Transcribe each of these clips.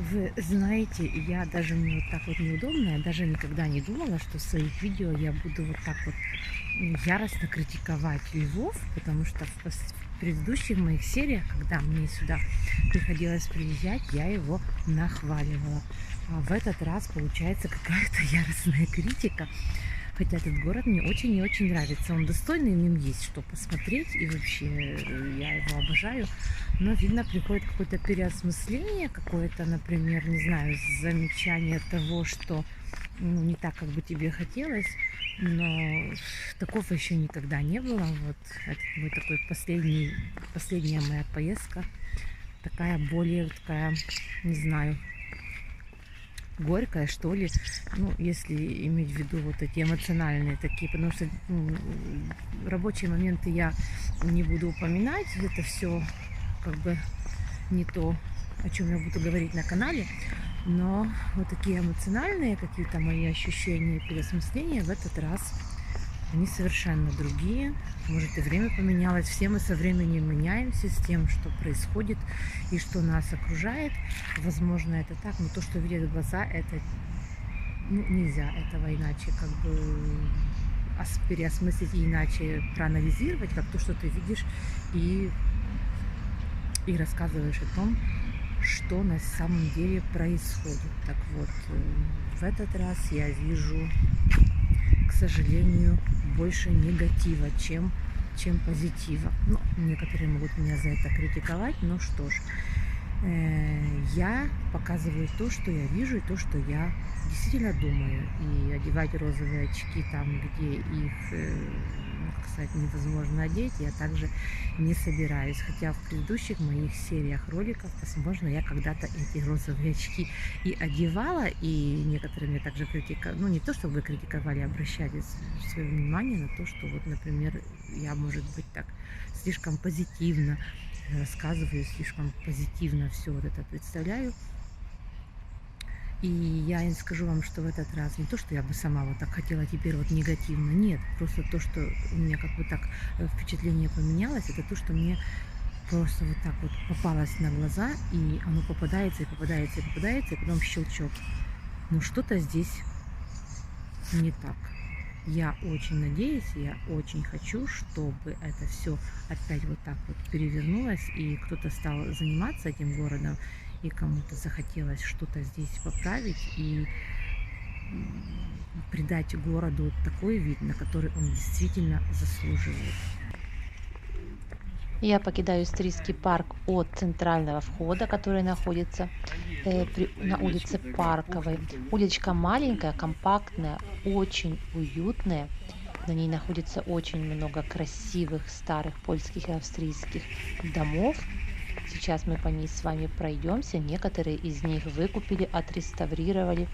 Вы знаете, я даже мне вот так вот неудобно, я даже никогда не думала, что в своих видео я буду вот так вот яростно критиковать львов, потому что в предыдущих моих сериях, когда мне сюда приходилось приезжать, я его нахваливала. А в этот раз получается какая-то яростная критика. Хотя этот город мне очень и очень нравится. Он достойный, в нем есть что посмотреть. И вообще я его обожаю. Но, видно, приходит какое-то переосмысление, какое-то, например, не знаю, замечание того, что не так, как бы тебе хотелось. Но такого еще никогда не было. Вот это мой такой последняя моя поездка. Такая более, такая, не знаю, горькая, что ли, ну, если иметь в виду вот эти эмоциональные такие, потому что рабочие моменты я не буду упоминать, это все как бы не то, о чем я буду говорить на канале, но вот такие эмоциональные какие-то мои ощущения, переосмысления в этот раз они совершенно другие. Может, и время поменялось. Все мы со временем меняемся с тем, что происходит и что нас окружает. Возможно, это так, но то, что видят глаза, это нельзя этого иначе как бы переосмыслить и иначе проанализировать, как то, что ты видишь и, и рассказываешь о том, что на самом деле происходит. Так вот, в этот раз я вижу, к сожалению, больше негатива, чем позитива. Ну, некоторые могут меня за это критиковать, но что ж, я показываю то, что я вижу, и то, что я действительно думаю. И одевать розовые очки там, где их, как сказать, невозможно одеть, я также не собираюсь. Хотя в предыдущих моих сериях роликов, возможно, я когда-то эти розовые очки и одевала, и некоторые меня также критиковали, ну не то чтобы критиковали, обращали свое внимание на то, что вот, например, я, может быть, так слишком позитивно рассказываю, слишком позитивно все вот это представляю. И я не скажу вам, что в этот раз не то, что я бы сама вот так хотела теперь вот негативно, нет, просто то, что у меня как бы так впечатление поменялось, это то, что мне просто вот так вот попалось на глаза, и оно попадается, и попадается, и попадается, и потом щелчок. Но что-то здесь не так. Я очень надеюсь, я очень хочу, чтобы это все опять вот так вот перевернулось, и кто-то стал заниматься этим городом, и кому-то захотелось что-то здесь поправить и придать городу такой вид, на который он действительно заслуживает. Я покидаю исторический парк от центрального входа, который находится на улице Парковой. Уличка маленькая, компактная, очень уютная. На ней находится очень много красивых старых польских и австрийских домов. Сейчас мы по ней с вами пройдемся. Некоторые из них выкупили, отреставрировали.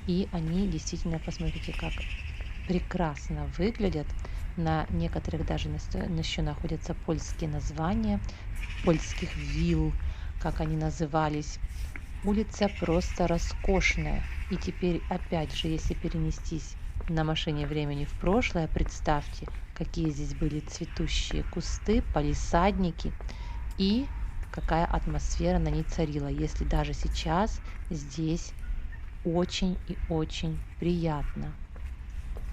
И они действительно, посмотрите, как прекрасно выглядят. На некоторых даже еще находятся польские названия польских вилл, как они назывались. Улица просто роскошная. И теперь, опять же, если перенестись на машине времени в прошлое, представьте, какие здесь были цветущие кусты, палисадники и какая атмосфера на ней царила, если даже сейчас здесь очень и очень приятно.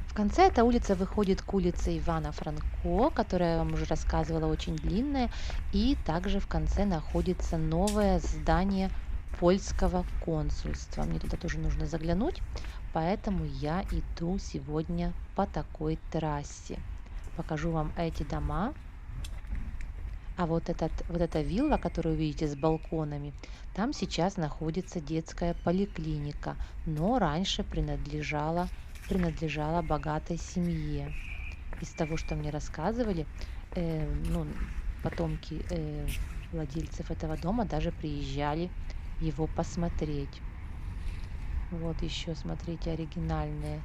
В конце эта улица выходит к улице Ивана Франко, которая я вам уже рассказывала, очень длинная. И также в конце находится новое здание польского консульства. Мне туда тоже нужно заглянуть, поэтому я иду сегодня по такой трассе. Покажу вам эти дома. А вот эта вилла, которую вы видите с балконами, там сейчас находится детская поликлиника, но раньше принадлежала богатой семье. Из того, что мне рассказывали, ну, потомки владельцев этого дома даже приезжали его посмотреть. Вот еще, смотрите, оригинальные.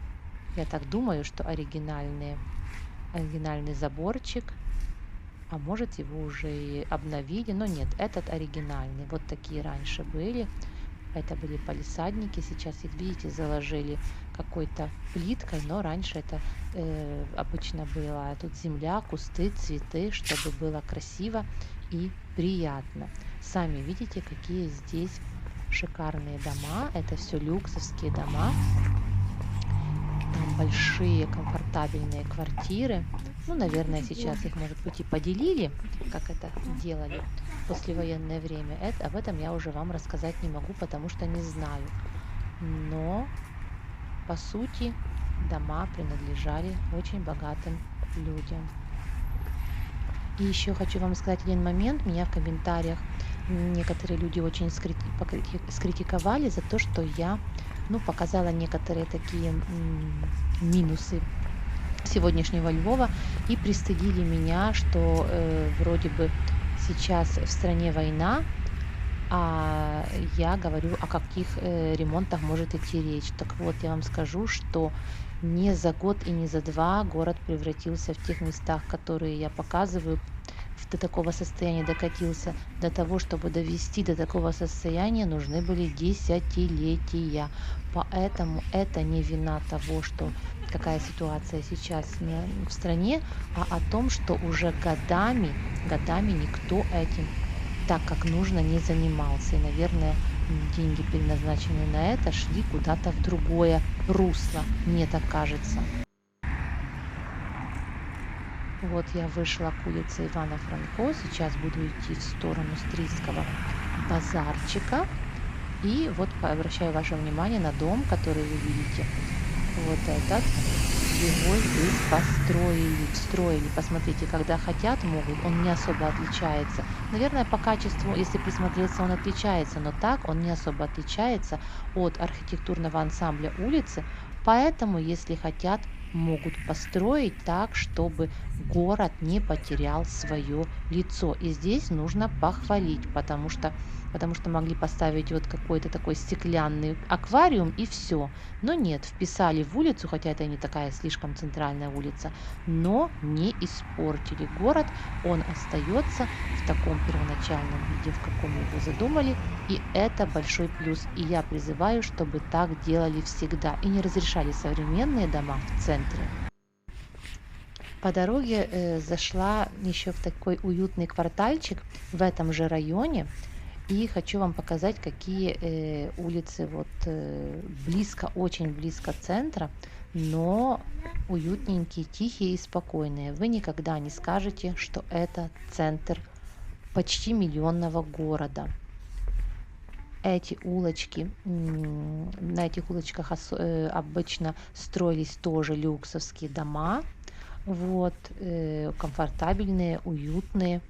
Я так думаю, что оригинальный заборчик, а может его уже и обновили, но нет, этот оригинальный. Вот такие раньше были. Это были палисадники, сейчас их, видите, заложили какой-то плиткой, но раньше это обычно была тут земля, кусты, цветы, чтобы было красиво и приятно. Сами видите, какие здесь шикарные дома, это все люксовские дома, там большие комфортабельные квартиры. Ну, наверное, сейчас их, может быть, и поделили, как это делали в послевоенное время. Об этом я уже вам рассказать не могу, потому что не знаю. Но, по сути, дома принадлежали очень богатым людям. И еще хочу вам сказать один момент. Меня в комментариях некоторые люди очень скритиковали за то, что я показала некоторые такие минусы сегодняшнего Львова и пристыдили меня, что вроде бы сейчас в стране война, а я говорю, о каких ремонтах может идти речь. Так вот, я вам скажу, что не за год и не за два город превратился в тех местах, которые я показываю, до такого состояния докатился. До того, чтобы довести до такого состояния, нужны были десятилетия. Поэтому это не вина того, что какая ситуация сейчас в стране, а о том, что уже годами никто этим так, как нужно, не занимался. И, наверное, деньги, предназначенные на это, шли куда-то в другое русло, мне так кажется. Вот я вышла к улице Ивана Франко, сейчас буду идти в сторону Стрийского базарчика. И вот обращаю ваше внимание на дом, который вы видите. Вот этот, его здесь встроили. Посмотрите, когда хотят, могут, он не особо отличается. Наверное, по качеству, если присмотреться, он отличается, но так он не особо отличается от архитектурного ансамбля улицы. Поэтому, если хотят, могут построить так, чтобы город не потерял свое лицо. И здесь нужно похвалить, потому что могли поставить вот какой-то такой стеклянный аквариум и все. Но нет, вписали в улицу, хотя это не такая слишком центральная улица, но не испортили город. Он остается в таком первоначальном виде, в каком его задумали, и это большой плюс. И я призываю, чтобы так делали всегда и не разрешали современные дома в центре. По дороге зашла еще в такой уютный квартальчик в этом же районе. И хочу вам показать, какие улицы вот близко, очень близко центра, но уютненькие, тихие и спокойные. Вы никогда не скажете, что это центр почти миллионного города. Эти улочки, на этих улочках обычно строились тоже люксовские дома, вот, комфортабельные, уютные.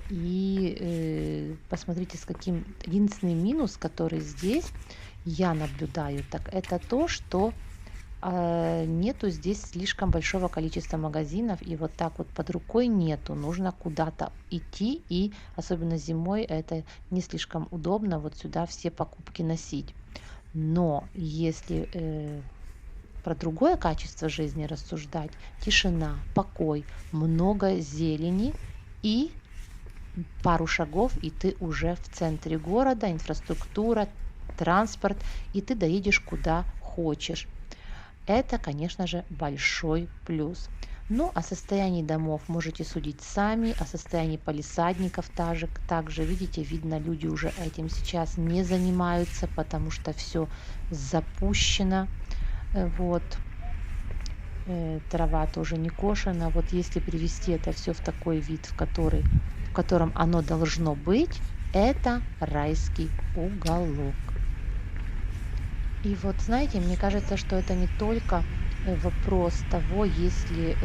И посмотрите, с каким единственный минус, который здесь я наблюдаю, так это то, что нету здесь слишком большого количества магазинов, и вот так вот под рукой нету, нужно куда-то идти, и особенно зимой это не слишком удобно вот сюда все покупки носить. Но если про другое качество жизни рассуждать, тишина, покой, много зелени и пару шагов, и ты уже в центре города, инфраструктура, транспорт, и ты доедешь куда хочешь. Это, конечно же, большой плюс. Ну, о состоянии домов можете судить сами, о состоянии палисадников также, видите, видно, люди уже этим сейчас не занимаются, потому что все запущено. Вот. Трава тоже не кошена. Вот если привести это все в такой вид, в котором оно должно быть, это райский уголок. И вот, знаете, мне кажется, что это не только вопрос того, есть ли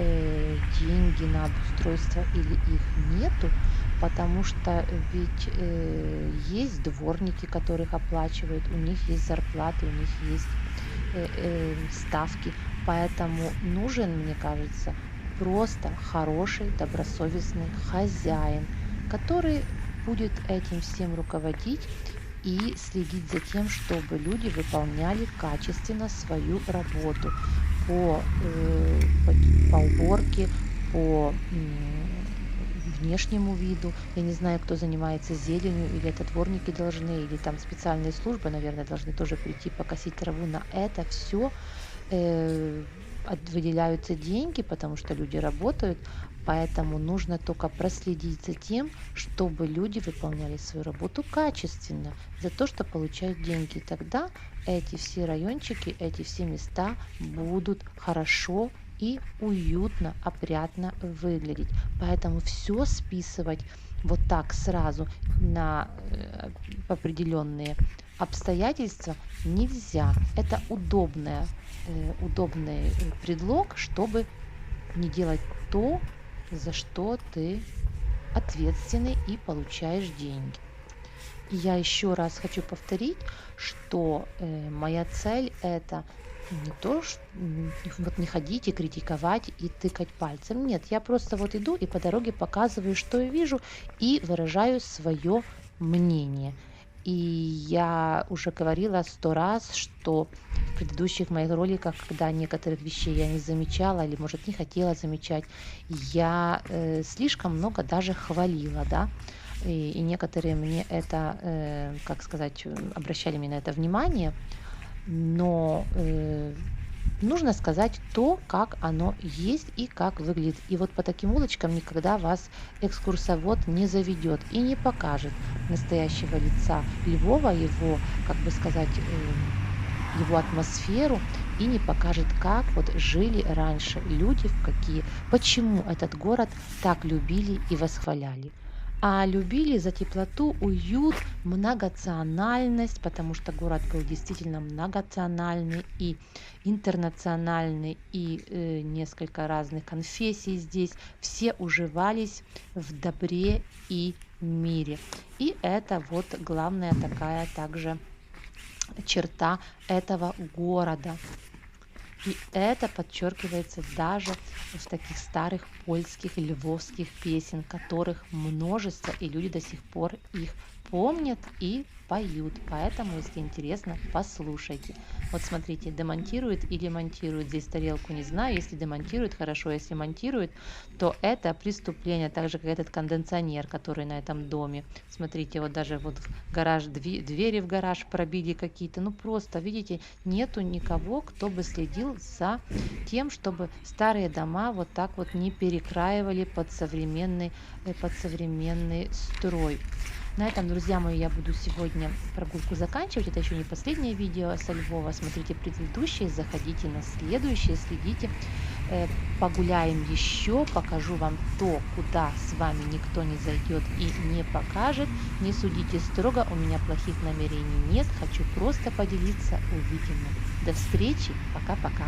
деньги на обустройство или их нету, потому что ведь есть дворники, которых оплачивают, у них есть зарплаты, у них есть ставки, поэтому нужен, мне кажется, просто хороший, добросовестный хозяин, который будет этим всем руководить и следить за тем, чтобы люди выполняли качественно свою работу по уборке, по внешнему виду. Я не знаю, кто занимается зеленью, или это дворники должны, или там специальные службы, наверное, должны тоже прийти покосить траву. На это все выделяются деньги, потому что люди работают, поэтому нужно только проследить за тем, чтобы люди выполняли свою работу качественно, за то, что получают деньги. Тогда эти все райончики, эти все места будут хорошо и уютно, опрятно выглядеть. Поэтому все списывать вот так сразу на определенные обстоятельства нельзя. Это удобный предлог, чтобы не делать то, за что ты ответственный и получаешь деньги. И я еще раз хочу повторить, что моя цель это не то, вот не ходить и критиковать и тыкать пальцем. Нет, я просто вот иду и по дороге показываю, что я вижу, и выражаю свое мнение. И я уже говорила 100 раз, что в предыдущих моих роликах, когда некоторых вещей я не замечала или, может, не хотела замечать, я слишком много даже хвалила, да, и некоторые мне это, как сказать, обращали мне на это внимание, но нужно сказать то, как оно есть и как выглядит. И вот по таким улочкам никогда вас экскурсовод не заведет и не покажет настоящего лица Львова, его, как бы сказать, его атмосферу, и не покажет, как вот жили раньше люди, почему этот город так любили и восхваляли. А любили за теплоту, уют, многонациональность, потому что город был действительно многонациональный и интернациональный, и несколько разных конфессий здесь. Все уживались в добре и мире. И это вот главная такая также черта этого города. И это подчеркивается даже в таких старых польских, львовских песен, которых множество, и люди до сих пор их помнят и поют. Поэтому, если интересно, послушайте. Вот смотрите, демонтирует или монтирует. Здесь тарелку не знаю. Если демонтирует, хорошо. Если монтирует, то это преступление. Так же, как этот кондиционер, который на этом доме. Смотрите, вот даже вот в гараж, двери в гараж пробили какие-то. Ну просто, видите, нету никого, кто бы следил за тем, чтобы старые дома вот так вот не перекраивали под современный строй. На этом, друзья мои, я буду сегодня прогулку заканчивать. Это еще не последнее видео со Львова. Смотрите предыдущие, заходите на следующие, следите. Погуляем еще, покажу вам то, куда с вами никто не зайдет и не покажет. Не судите строго, у меня плохих намерений нет. Хочу просто поделиться увиденным. До встречи, пока-пока.